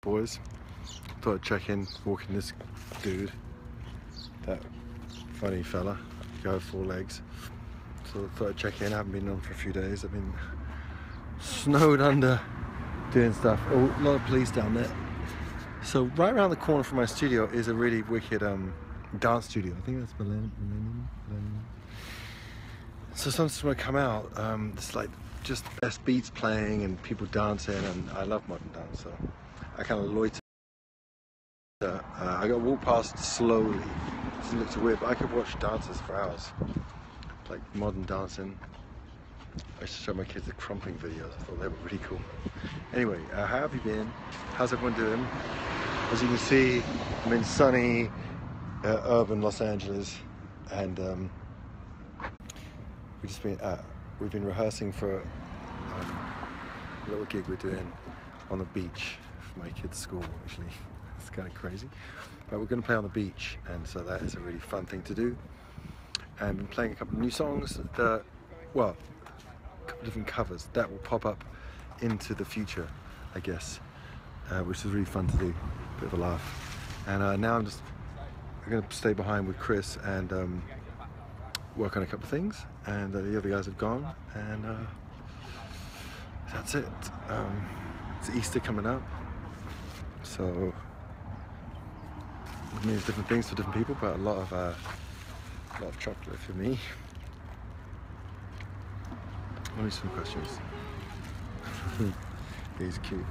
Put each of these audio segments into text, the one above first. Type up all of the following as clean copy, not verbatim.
boys. Thought I'd check in, walking this dude, that funny fella, guy with 4 legs. So thought I'd check in. I haven't been on for a few days. I've been snowed under doing stuff. Oh, a lot of police down there. So right around the corner from my studio is a really wicked dance studio. I think that's Millennium. So sometimes when I come out, it's like just the best beats playing and people dancing, and I love modern dance, so I kind of loiter. I got to walk past slowly. It doesn't look too weird, but I could watch dancers for hours. Like modern dancing. I used to show my kids the crumping videos. I thought they were really cool. Anyway, how have you been? How's everyone doing? As you can see, I'm in sunny, urban Los Angeles, and we've been rehearsing for a little gig we're doing on the beach for my kids' school. Actually, it's kind of crazy, but we're going to play on the beach, and so that is a really fun thing to do. And been playing a couple of new songs that, well, a couple of different covers that will pop up into the future, I guess, which is really fun to do. Bit of a laugh. And now I'm going to stay behind with Chris and work on a couple of things, and the other guys have gone, and that's it. It's Easter coming up, so it means different things for different people, but a lot of chocolate for me. Let me some questions. He's cute.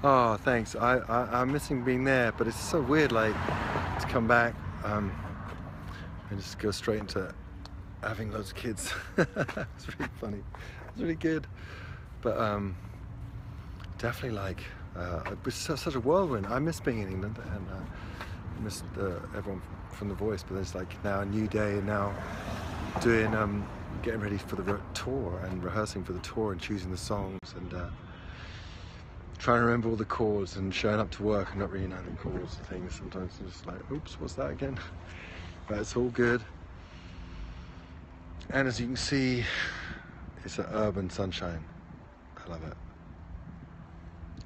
Oh, thanks. I'm missing being there, but it's so weird, like, to come back and just go straight into having loads of kids. It's really funny. It's really good, but definitely like it's such a whirlwind. I miss being in England, and I miss everyone from The Voice. But there's like now a new day, and now doing getting ready for the tour and rehearsing for the tour and choosing the songs and trying to remember all the chords and showing up to work and not really knowing the chords and things. Sometimes I'm just like, oops, what's that again? But it's all good. And as you can see, it's an urban sunshine. I love it.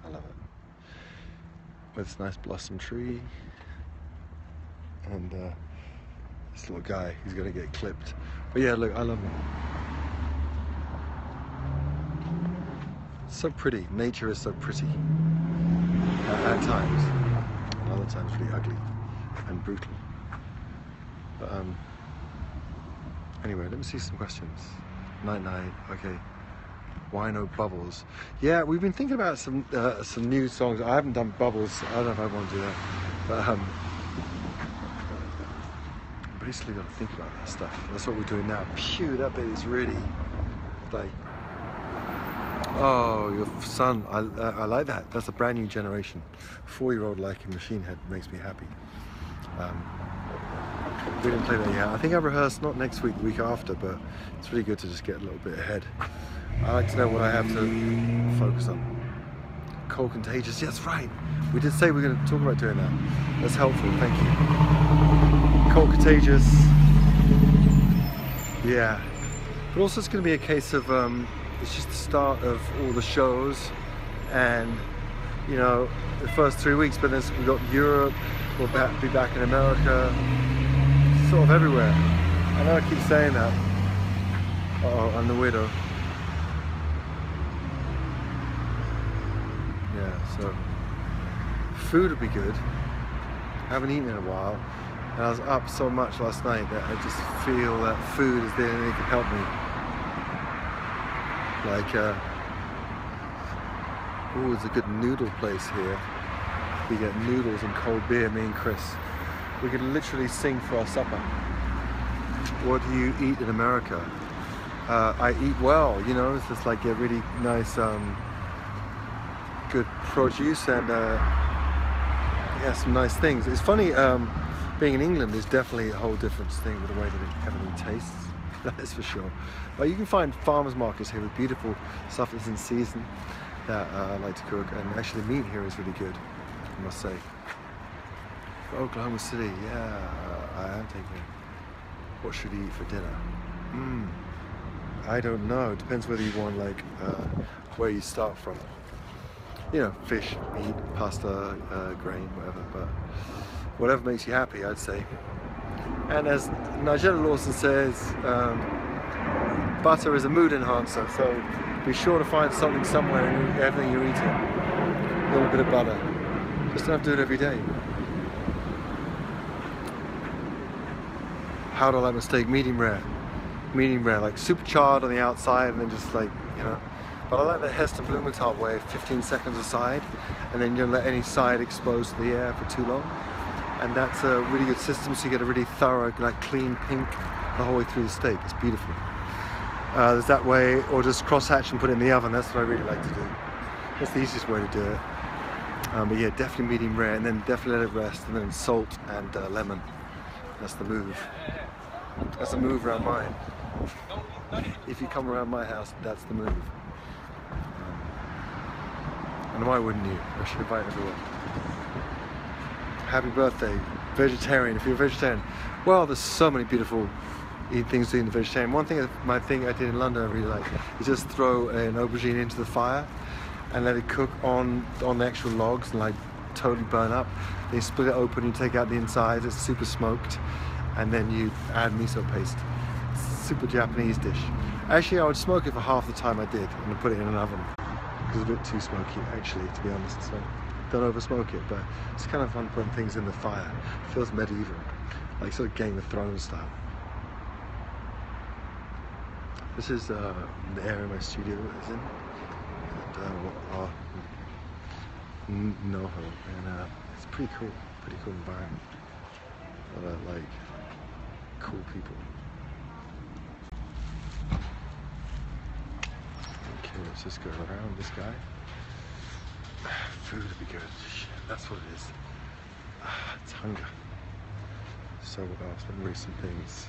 I love it. With this nice blossom tree. And this little guy, he's gonna get clipped. But yeah, look, I love him. It's so pretty. Nature is so pretty. At times. And other times really ugly and brutal. But anyway, let me see some questions. Night night, okay. Why no bubbles? Yeah, we've been thinking about some new songs. I haven't done bubbles. I don't know if I want to do that. But basically got to think about that stuff. That's what we're doing now. Phew, that bit is really like, oh, your son, I like that. That's a brand new generation. 4-year-old liking Machine Head makes me happy. We didn't play that yet. I think I rehearsed not next week, the week after, but it's really good to just get a little bit ahead. I like to know what I have to focus on. Cold Contagious, yes, right. We did say we were going to talk about doing that. That's helpful, thank you. Cold Contagious, yeah. But also it's going to be a case of, it's just the start of all the shows, and you know, the first 3 weeks, but then we've got Europe, we'll be back in America, sort of everywhere. I know I keep saying that. Uh-oh, I'm the widow. Yeah, so food would be good. I haven't eaten in a while, and I was up so much last night that I just feel that food is the only thing that can help me. Like, oh, there's a good noodle place here. We get noodles and cold beer, me and Chris. We could literally sing for our supper. What do you eat in America? I eat well, you know, it's just like a really nice, good produce and yeah, some nice things. It's funny, being in England is definitely a whole different thing with the way that everything tastes. That is for sure. But you can find farmers markets here with beautiful stuff that's in season that I like to cook, and actually the meat here is really good, I must say. For Oklahoma City, yeah, I am taking it. What should you eat for dinner? I don't know. It depends whether you want like where you start from. you know, fish, meat, pasta, grain, whatever, but whatever makes you happy, I'd say. And as Nigella Lawson says, butter is a mood enhancer, so be sure to find something somewhere in everything you're eating. A little bit of butter. Just don't have to do it every day. How do I like my steak? Medium rare. Medium rare, like super charred on the outside and then just like, you know. But I like the Heston Blumenthal way, 15 seconds a side, and then you don't let any side expose to the air for too long. And that's a really good system, so you get a really thorough, like clean pink the whole way through the steak. It's beautiful. There's that way, or just cross-hatch and put it in the oven. That's what I really like to do. That's the easiest way to do it. But yeah, definitely medium rare, and then definitely let it rest, and then salt and lemon. That's the move. That's the move around mine. If you come around my house, that's the move. And why wouldn't you? I should invite everyone. Happy birthday, vegetarian, if you're a vegetarian. Well, there's so many beautiful things to do in the vegetarian. One thing, my thing I did in London I really like, is just throw an aubergine into the fire and let it cook on the actual logs and like totally burn up. Then you split it open, you take out the inside, it's super smoked, and then you add miso paste. Super Japanese dish. Actually, I would smoke it for half the time I did and put it in an oven. It's a bit too smoky, actually, to be honest. So don't over smoke it, but it's kind of fun putting things in the fire. It feels medieval, like sort of Game of Thrones style. This is the area my studio is in, and NoHo, and it's pretty cool environment. A lot of like cool people. Okay, let's just go around this guy. Food would be good. Shit, that's what it is. It's hunger. So what else? Let me read some things.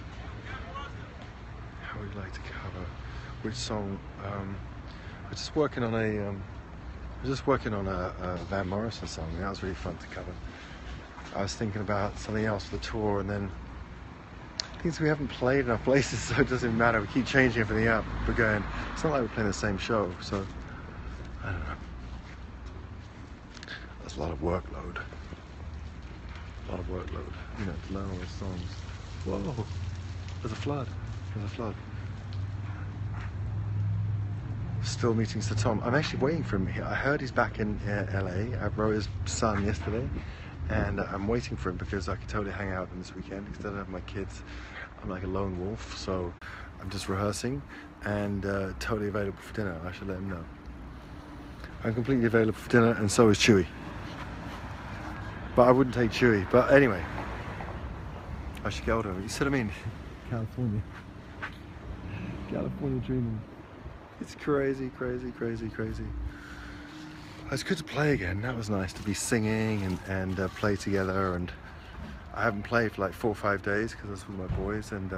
How would you like to cover? Which song? We're just working on a Van Morrison song. That was really fun to cover. I was thinking about something else for the tour, and then things we haven't played enough places, so it doesn't matter. We keep changing everything up. We're going. It's not like we're playing the same show, so I don't know. That's a lot of workload. You know, to learn all those songs. Whoa! There's a flood. Still meeting Sir Tom. I'm actually waiting for him here. I heard he's back in LA. I wrote his son yesterday, and I'm waiting for him because I can totally hang out with him this weekend because I don't have my kids. I'm like a lone wolf, so I'm just rehearsing and totally available for dinner. I should let him know. I'm completely available for dinner, and so is Chewy. But I wouldn't take Chewy. But anyway, I should get older. You see what I mean? California dreaming. It's crazy. It's good to play again. That was nice to be singing and play together. And I haven't played for like 4 or 5 days because I was with my boys, and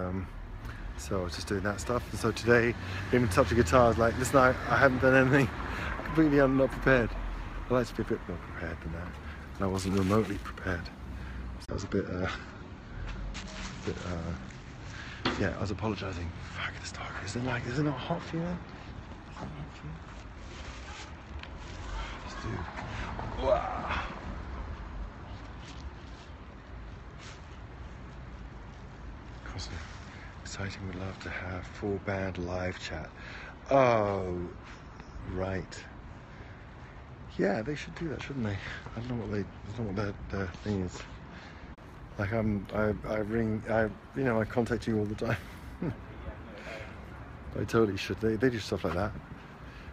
so I was just doing that stuff. And so today, even touch the guitar, I was like, listen, I haven't done anything. Completely I'm not prepared. I like to be a bit more prepared than that. And I wasn't remotely prepared. So that was a bit yeah, I was apologising. Fuck, it's dark. Is it not hot for you, man? Is it not hot for you? Let's do. Wow. Constantly exciting. We'd love to have full band live chat. Oh, right. Yeah, they should do that, shouldn't they? I don't know what their thing is. Like I contact you all the time. They totally should. They do stuff like that.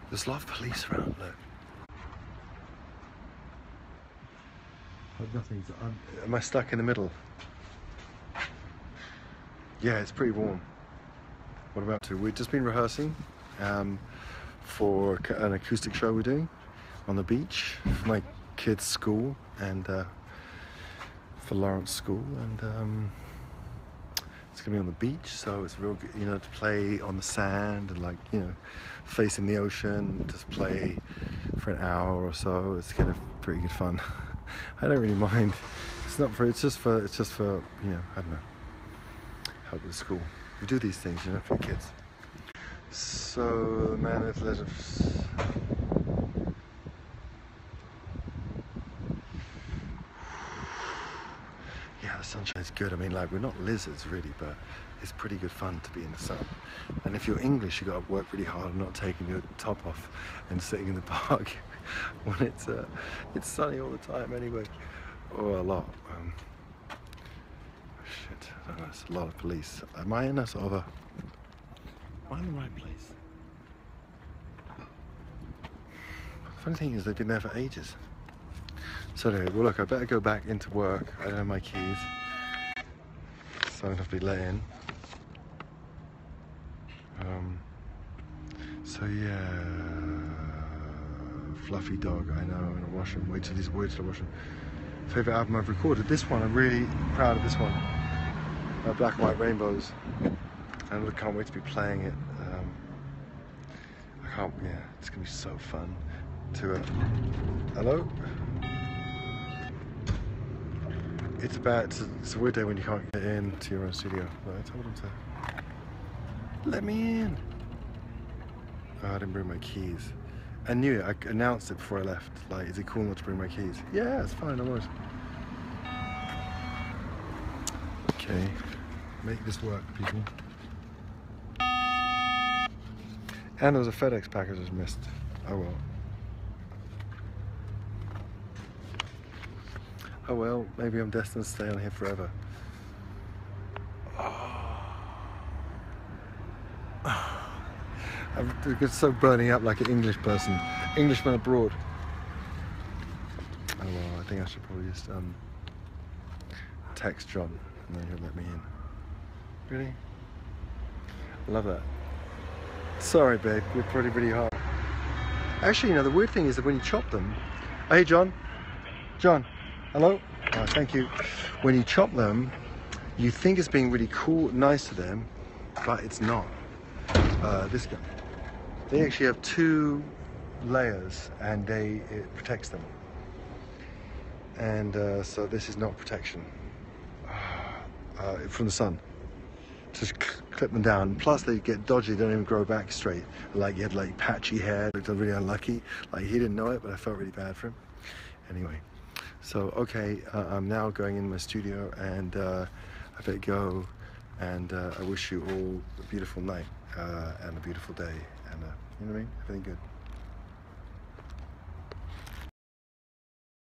There's a lot of police around, look. Nothing's. Am I stuck in the middle? Yeah, it's pretty warm. What about to? We've just been rehearsing for an acoustic show we're doing on the beach for my kids' school and for Lawrence School, and it's gonna be on the beach, so it's real good, you know, to play on the sand and like, you know, facing the ocean, just play for an hour or so. It's kind of pretty good fun. I don't really mind. It's just for you know, I don't know, help with school. We do these things, you know, for kids. So the man with letters. sunshine is good. I mean, like, we're not lizards really, but it's pretty good fun to be in the sun. And if you're English, you got to work really hard on not taking your top off and sitting in the park when it's sunny all the time anyway, or a lot. Shit, I don't know, there's a lot of police. Am I in a sort of a... Am I in the right place? The funny thing is they've been there for ages. So anyway, well look, I better go back into work. I don't have my keys, so I don't have to be let in. So yeah, fluffy dog, I know, I'm gonna wash him, wait till he's to wash him. Favorite album I've recorded, this one, I'm really proud of this one. Black and White Rainbows, and I can't wait to be playing it. Yeah, it's gonna be so fun to, hello? It's a weird day when you can't get into your own studio, but I told him to let me in. Oh, I didn't bring my keys. I knew it, I announced it before I left. Like, is it cool not to bring my keys? Yeah, it's fine, no worries. Okay, make this work, people. And there was a FedEx package I just missed. Oh well. Oh well, maybe I'm destined to stay on here forever. I'm just so burning up like an English person. Englishman abroad. Oh well, I think I should probably just text John and then he'll let me in. Really? I love that. Sorry babe, you're probably really hard. Actually, you know, the weird thing is that when you chop them... Hey John? John? Hello? Oh, thank you. When you chop them, you think it's being really cool, nice to them, but it's not. This guy. They actually have 2 layers and it protects them. And so this is not protection from the sun. Just clip them down. Plus they get dodgy, they don't even grow back straight. Like you had like patchy hair, looked really unlucky. Like he didn't know it, but I felt really bad for him. Anyway, so okay, I'm now going in my studio and I better go. And I wish you all a beautiful night and a beautiful day and you know what I mean? Everything good.